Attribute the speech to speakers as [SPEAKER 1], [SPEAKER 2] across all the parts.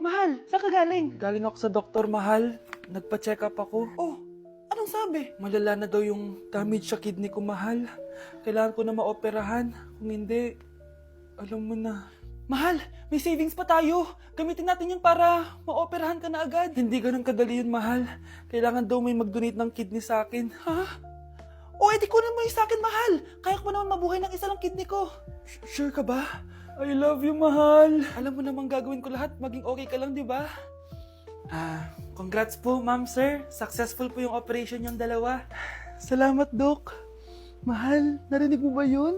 [SPEAKER 1] mahal, saan ka galing?
[SPEAKER 2] Galing ako sa doktor, mahal. Nagpa-check up ako.
[SPEAKER 1] Oh, anong sabi?
[SPEAKER 2] Malala na daw yung damage sa kidney ko, mahal. Kailangan ko na maoperahan. Kung hindi, alam mo na.
[SPEAKER 1] Mahal, may savings pa tayo. Gamitin natin yun para maoperahan ka na agad.
[SPEAKER 2] Hindi ganun kadali yun, mahal. Kailangan daw may mag-donate ng kidney sa akin.
[SPEAKER 1] Ha? O, edi kunin mo yung sa akin, mahal. Kaya ko pa naman mabuhay ng isa lang kidney ko.
[SPEAKER 2] Sure ka ba? I love you, mahal.
[SPEAKER 1] Alam mo namang gagawin ko lahat, maging okay ka lang, di ba?
[SPEAKER 2] Congrats po, ma'am, sir. Successful po yung operation yung dalawa.
[SPEAKER 1] Salamat, Dok. Mahal, narinig mo ba yun?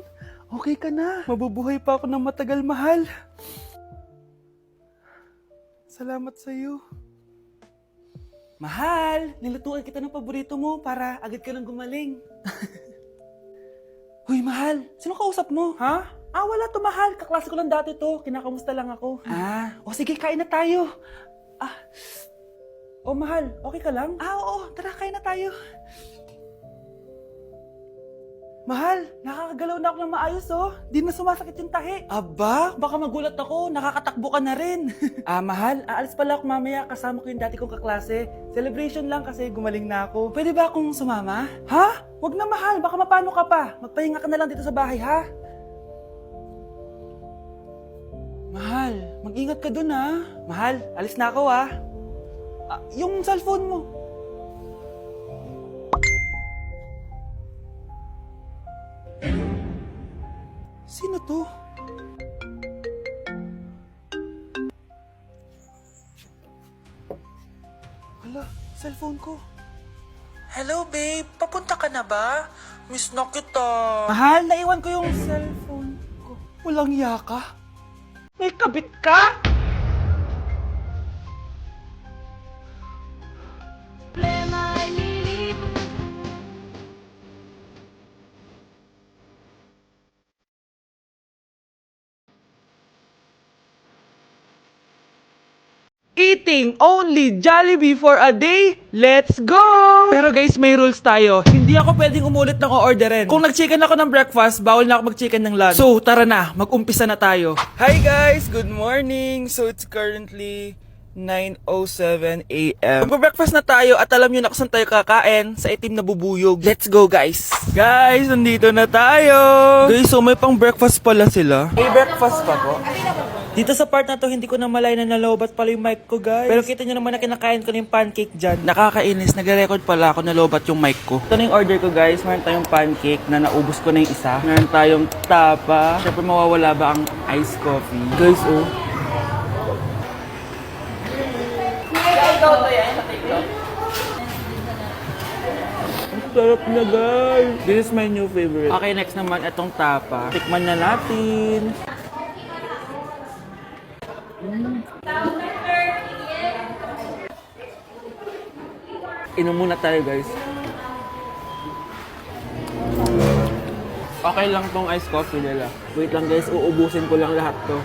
[SPEAKER 1] Okay ka na.
[SPEAKER 2] Mabubuhay pa ako ng matagal, mahal. Salamat sa iyo.
[SPEAKER 1] Mahal, nilutuan kita ng paborito mo para agad ka nang gumaling. Hoy, mahal, sino kausap mo?
[SPEAKER 2] Ha?
[SPEAKER 1] Wala to, mahal. Kaklase ko lang dati to. Kinakamusta lang ako. O sige, kain na tayo.
[SPEAKER 2] Mahal, okay ka lang?
[SPEAKER 1] Oo, tara, kain na tayo.
[SPEAKER 2] Mahal,
[SPEAKER 1] Nakakagalaw na ako ng maayos, oh. Di na sumasakit yung tahi.
[SPEAKER 2] aba,
[SPEAKER 1] Baka magulat ako, nakakatakbo ka na rin.
[SPEAKER 2] mahal, aalis pala ako mamaya. Kasama ko yung dati kong kaklase. Celebration lang kasi gumaling na ako.
[SPEAKER 1] Pwede ba akong sumama?
[SPEAKER 2] Ha? Wag na, mahal, baka mapano ka pa. Magpahinga ka na lang dito sa bahay, ha?
[SPEAKER 1] Mahal, mag-ingat ka dun, ha?
[SPEAKER 2] Mahal, alis na ako, ha?
[SPEAKER 1] Yung cellphone mo. Sino to? Hala, cellphone ko.
[SPEAKER 2] Hello, babe. Papunta ka na ba? Miss na kita.
[SPEAKER 1] Mahal, naiwan ko yung cellphone ko.
[SPEAKER 2] Walang yaka.
[SPEAKER 1] May kabit ka? Eating only Jollibee for a day? Let's go! Pero guys, may rules tayo. Hindi ako pwedeng umulit ng o-orderin. Kung nag-chicken ako ng breakfast, bawal na ako mag-chicken ng lunch. So, tara na, mag-umpisa na tayo.
[SPEAKER 2] Hi guys, good morning. So it's currently 9:07 a.m. Magpa-breakfast na tayo at alam niyo na kung saan tayo kakain, sa itim na bubuyog. Let's go guys. Guys, nandito na tayo. Guys, so may pang breakfast pala sila. May breakfast pa po. Dito sa part na to, hindi ko na malay na nalobat pala yung mic ko, guys. Pero kita nyo naman na kinakain ko na yung pancake dyan. Nakakainis, nagre-record pala ako nalobat yung mic ko. Ito na yung order ko, guys. Meron tayong pancake na naubos ko na yung isa. Meron tayong tapa. Siyempre mawawala ba ang iced coffee? Guys, oh. Ang sarap na, guys. This is my new favorite. Okay, next naman, itong tapa. Tikman na natin. Inom muna tayo, guys. Okay lang tong iced coffee nila. Wait lang, guys. Uubusin ko lang lahat to.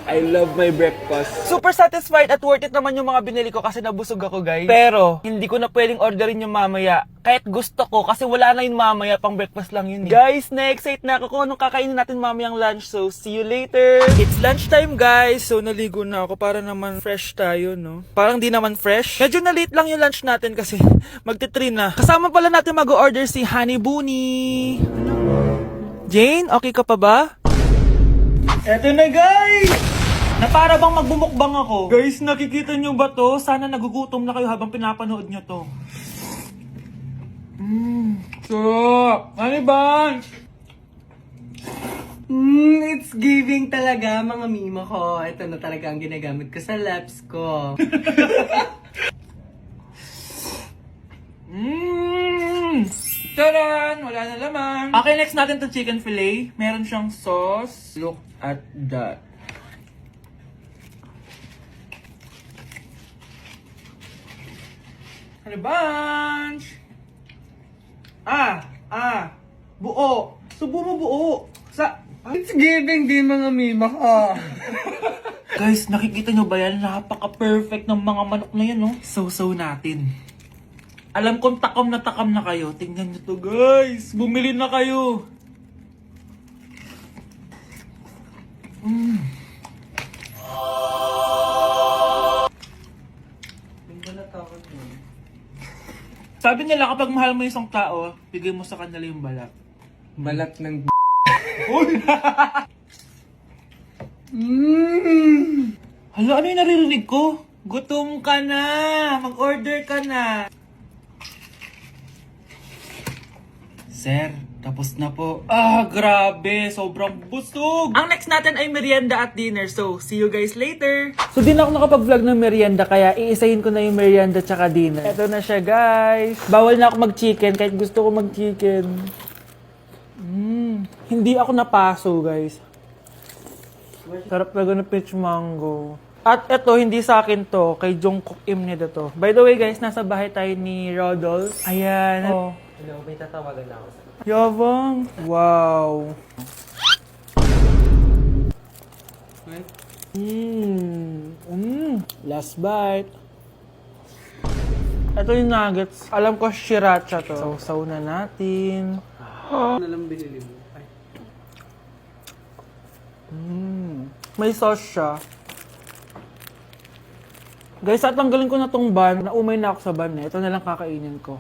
[SPEAKER 2] I love my breakfast. Super satisfied at worth it naman yung mga binili ko kasi nabusog ako, guys. Pero, hindi ko na pwedeng orderin yung mamaya. Kahit gusto ko kasi wala na yun mamaya, pang breakfast lang yun. Guys, na-excite na ako kung anong kakainin natin mamayang lunch. So, see you later. It's lunchtime, guys. So, naligo na ako para naman fresh tayo, no? Parang di naman fresh. Medyo na-late lang yung lunch natin kasi magti-3 na. Kasama pala natin mag-order si Honey Bunny. Jane, okay ka pa ba? Eto na, guys! Na para bang magbumukbang ako. Guys, nakikita nyo ba to? Sana nagugutom na kayo habang pinapanood nyo to. Sarap! Honey Bunch!
[SPEAKER 3] It's giving talaga, mga mima ko. Ito na talaga ang ginagamit ko sa laps ko.
[SPEAKER 2] Taran! Wala na laman. Okay, next natin to chicken fillet. Meron siyang sauce. Look at that. Honey Bunch! Buo. Subo mo buo.
[SPEAKER 3] It's giving din, mga mima ko.
[SPEAKER 2] Guys, nakikita nyo ba yan? Napaka-perfect ng mga manok na yan, no? So natin. Alam kong takam na kayo. Tingnan nyo to, guys. Bumili na kayo. Sabi nila kapag mahal mo isang tao, bigay mo sa kanila yung balat.
[SPEAKER 3] Balat ng
[SPEAKER 2] Hala, ano yung naririnig ko? Gutom ka na! Mag-order ka na! Sir, tapos na po. Ah, grabe! Sobrang busog! Ang next natin ay merienda at dinner. So, see you guys later! So, di na ako nakapag-vlog ng merienda, kaya iisahin ko na yung merienda tsaka dinner. Eto na siya, guys! Bawal na ako mag-chicken kahit gusto ko mag-chicken. Hindi ako napaso, guys. Sarap talaga ng peach mango. At eto, hindi sa akin to. Kay Jungkook Imnida to. By the way, guys, nasa bahay tayo ni Rodolph. Ayan. Oh.
[SPEAKER 3] Hello, may tatawagan na ako sa...
[SPEAKER 2] Yabang. Wow. Last bite. Ito yung nuggets. Alam ko, sriracha to. Sausaw na natin.
[SPEAKER 3] Ano lang binili mo? Ay.
[SPEAKER 2] May sauce siya. Guys, tatanggalin ko na tong ban. Naumay na ako sa ban na. Ito na lang kakainin ko.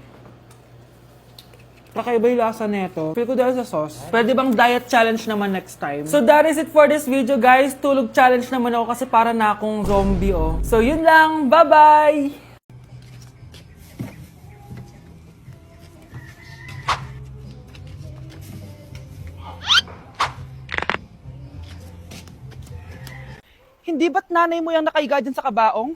[SPEAKER 2] Kakaiba yung lasa nito. Feel ko dahil sa sauce. Pwede bang diet challenge naman next time? So that is it for this video, guys. Tulog challenge naman ako kasi para na akong zombie, oh. So yun lang. Bye-bye! Hindi ba't nanay mo yung nakaiga dyan sa kabaong?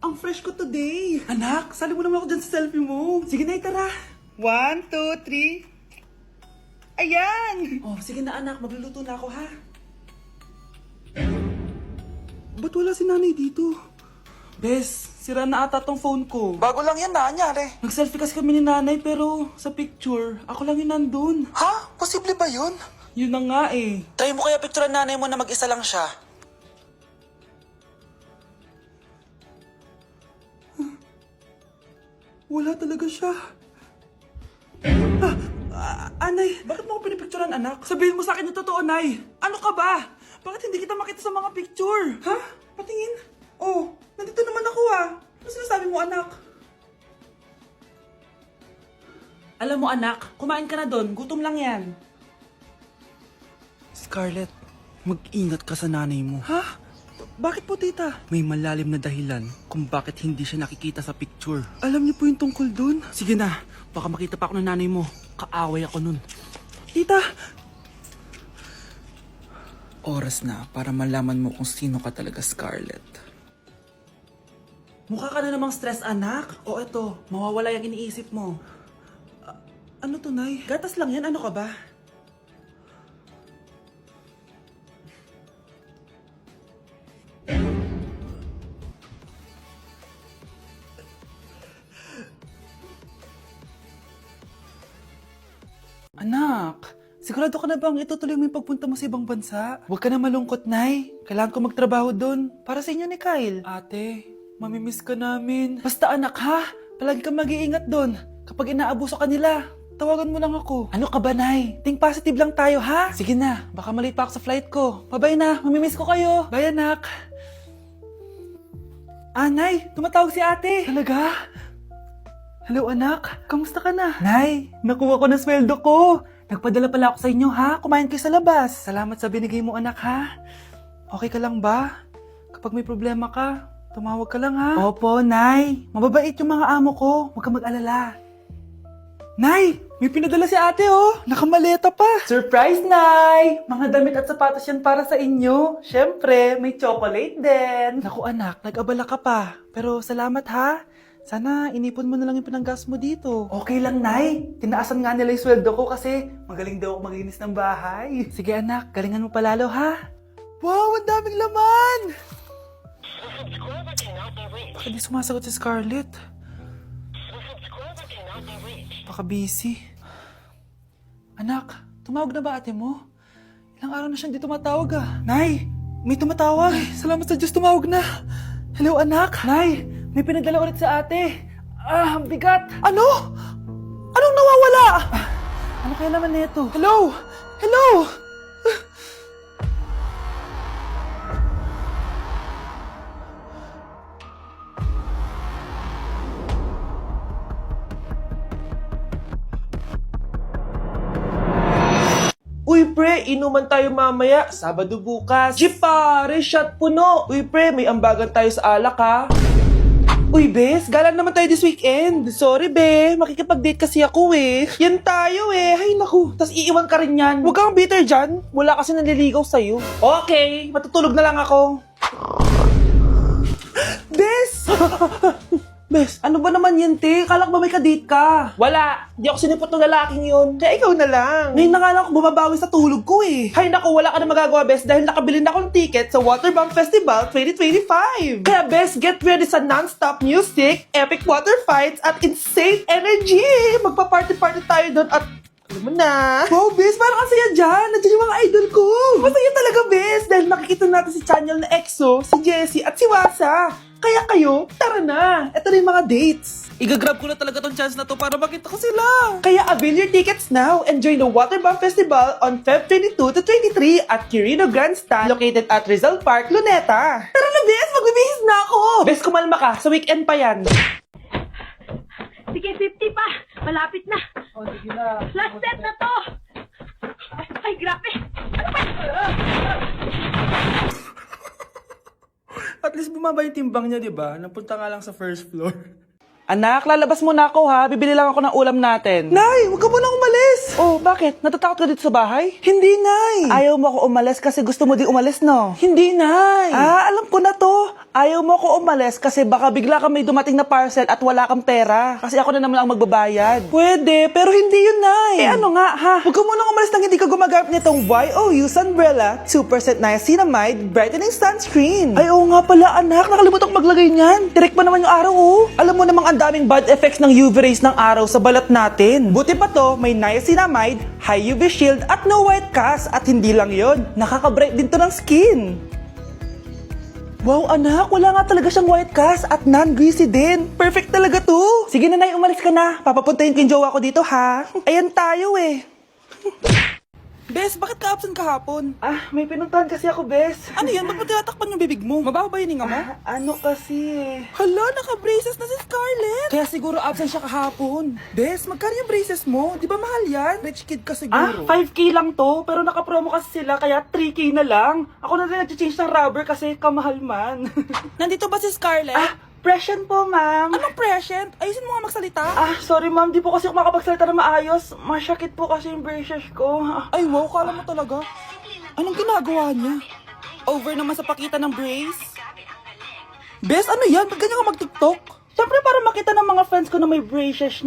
[SPEAKER 2] Ang fresh ko today! Anak, sali mo naman ako dyan sa selfie mo. Sige na, tara. 1, 2, 3... Ayan! Oh, sige na anak, magluluto na ako ha. Ba't wala si nanay dito? Bes, sira na ata tong phone ko. Bago lang yan, nangyari. Nag-selfie kasi kami ni nanay pero sa picture, ako lang yung nandun.
[SPEAKER 4] Ha? Posible ba yun?
[SPEAKER 2] Yun na nga eh.
[SPEAKER 4] Tayo mo kaya picture ang nanay mo na mag-isa lang siya.
[SPEAKER 2] Wala talaga siya. Anay, bakit mo ako pinipicturean, anak? Sabihin mo sa akin yung totoo, Nay. Ano ka ba? Bakit hindi kita makita sa mga picture? Ha? Patingin? Oh, nandito naman ako ah. Ano sinasabi mo, anak? Alam mo, anak, kumain ka na doon. Gutom lang yan.
[SPEAKER 4] Scarlett, mag-ingat ka sa nanay mo.
[SPEAKER 2] Ha? Bakit po, tita?
[SPEAKER 4] May malalim na dahilan kung bakit hindi siya nakikita sa picture.
[SPEAKER 2] Alam niyo po yung tungkol doon?
[SPEAKER 4] Sige na, baka makita pa ako ng nanay mo. Kaaway ako nun.
[SPEAKER 2] Tita!
[SPEAKER 4] Oras na para malaman mo kung sino ka talaga, Scarlett.
[SPEAKER 2] Mukha ka na namang stress, anak. O eto, mawawala yung iniisip mo. Ano to, Nay? Gatas lang yan, ano ka ba? Anak, sigurado ka na bang itutuloy mo yung pagpunta mo sa ibang bansa? Huwag ka na malungkot, Nay. Kailangan ko magtrabaho doon. Para sa inyo ni Kyle. Ate, mamimiss ka namin. Basta anak ha, palagi kang mag-iingat doon. Kapag inaabuso ka nila, tawagan mo lang ako. Ano ka ba, Nay? Think positive lang tayo, ha? Sige na, baka malate pa ako sa flight ko. Bye-bye na, mamimiss ko kayo. Bye, anak. Nay, tumatawag si ate. Talaga? Hello, anak. Kamusta ka na? Nay, nakuha ko na sweldo ko. Nagpadala pala ako sa inyo, ha? Kumain kayo sa labas. Salamat sa binigay mo, anak, ha? Okay ka lang ba? Kapag may problema ka, tumawag ka lang, ha? Opo, Nay. Mababait yung mga amo ko. Huwag ka mag-alala. Nay, may pinadala si ate, oh. Nakamaleta pa. Surprise, Nay! Mga damit at sapatos yan para sa inyo. Siyempre, may chocolate din. Naku, anak, nag-abala ka pa. Pero salamat, ha? Sana inipon mo na lang yung pinanggas mo dito. Okay lang, Nay. Tinaasan nga nila yung sweldo ko kasi magaling daw ako maglinis ng bahay. Sige, anak. Galingan mo palalo, ha? Wow, ang daming laman! Bakit di sumasagot si Scarlett? Baka busy.
[SPEAKER 1] Anak, tumawag na ba ate mo? Ilang araw na siyang di tumatawag ah. Nay, may tumatawag. Ay, salamat sa Diyos, tumawag na. Hello anak. Nay, may pinadala ulit sa ate. Ah, ang bigat. Ano? Anong nawawala? Ano kaya naman nito? Hello? Hello?
[SPEAKER 2] Uy pre, inuman tayo mamaya, Sabado bukas. Jeep pare, shot puno. Uy pre, may ambagan tayo sa alak ha. Uy bes, gala naman tayo this weekend. Sorry be, makikipag-date kasi ako eh. Yan tayo eh, hay naku. Tas iiwan ka rin yan. Huwag kang bitter dyan, wala kasi nanliligaw sa'yo. Okay, matutulog na lang ako. Bes! Bes, ano ba naman yan, te? Kalak ba may kadate ka? Wala. Di ako sinipot ng lalaking yun. Kaya ikaw na lang. Ngayon na nga lang ako bumabawi sa tulog ko eh. Hay naku, wala ka na magagawa, Bes, dahil nakabili na akong ticket sa Waterbomb Festival 2025. Kaya, Bes, get ready sa non-stop music, epic water fights, at insane energy. Magpa-party-party tayo doon at alam mo na. Wow, Bes, parang ang saya dyan. Nandiyan yung mga idol ko. Masaya talaga, Bes, dahil makikita natin si Channel na EXO, si Jessie, at si Wasa. Kaya kayo, tara na. Ito na yung mga dates.
[SPEAKER 1] Igagrab ko na talaga tong chance na to para makita ko sila.
[SPEAKER 2] Kaya avail your tickets now and join the Waterbomb Festival on Feb 22 to 23 at Quirino Grandstand located at Rizal Park, Luneta. Tara na, Bes! Magbibihis na ako! Bes, kumalma ka. Sa weekend pa yan.
[SPEAKER 5] Sige, 50 pa. Malapit na.
[SPEAKER 1] Oh, sige na.
[SPEAKER 5] Last step na to. Ay, grabe. Ano ba?
[SPEAKER 1] At least bumaba yung timbang niya, di ba? Napunta nga lang sa first floor.
[SPEAKER 2] Anak, lalabas muna ako ha. Bibili lang ako ng ulam natin. Nay, huwag ka muna umalis. Oh, bakit? Natatakot ka dito sa bahay? Hindi, Nay. Ayaw mo ako umalis kasi gusto mo di umalis, no? Hindi, Nay. Ah, alam ko na to. Ayaw mo ako umalis kasi baka bigla ka may dumating na parcel at wala kang pera. Kasi ako na naman ang magbabayad. Pwede, pero hindi yun, Nay. Eh ano nga, ha? Huwag ka muna umalis nang hindi ka gumagamit nitong YOU Sunbrella 2% Niacinamide Brightening Sunscreen. Ay, oo nga pala, anak. Nakalimutan ko maglagay niyan. Direct pa naman yung araw, oh. Alam mo namang ang daming bad effects ng UV rays ng araw sa balat natin. Buti pa to, may niacinamide, high UV shield at no white cast. At hindi lang yon, nakaka-bright din to ng skin. Wow, anak, wala nga talaga siyang white cast at non-greasy din. Perfect talaga to. Sige na, Nay, umalis ka na. Papapuntahin ko yung jowa ko dito, ha? Ayan tayo, eh.
[SPEAKER 1] Bes, bakit ka absent kahapon?
[SPEAKER 2] Ah, may pinuntahan kasi ako, Bes.
[SPEAKER 1] Ano yan? Ba't mo tinatakpan yung bibig mo? Mabaho ba yung hininga mo?
[SPEAKER 2] Ano kasi,
[SPEAKER 1] Hala, naka-braces na si Scarlett! Kaya siguro absent siya kahapon. Bes, magkano yung braces mo? Di ba mahal yan? Rich kid ka siguro.
[SPEAKER 2] 5K lang to, pero naka-promo kasi sila, kaya 3K na lang. Ako na rin nag-change ng rubber kasi kamahal man.
[SPEAKER 1] Nandito ba si Scarlett?
[SPEAKER 2] Present po, ma'am.
[SPEAKER 1] Anong present? Ayusin mo nga magsalita.
[SPEAKER 2] Sorry ma'am, di po kasi ako makapagsalita na maayos. Masyakit po kasi yung braces ko.
[SPEAKER 1] Ay, wow, kala mo talaga. Anong ginagawa niya? Over naman sa pakita ng brace? Bes, ano yan? Ba't ganyan ka mag-tiktok?
[SPEAKER 2] Siyempre para makita ng mga friends ko na may braces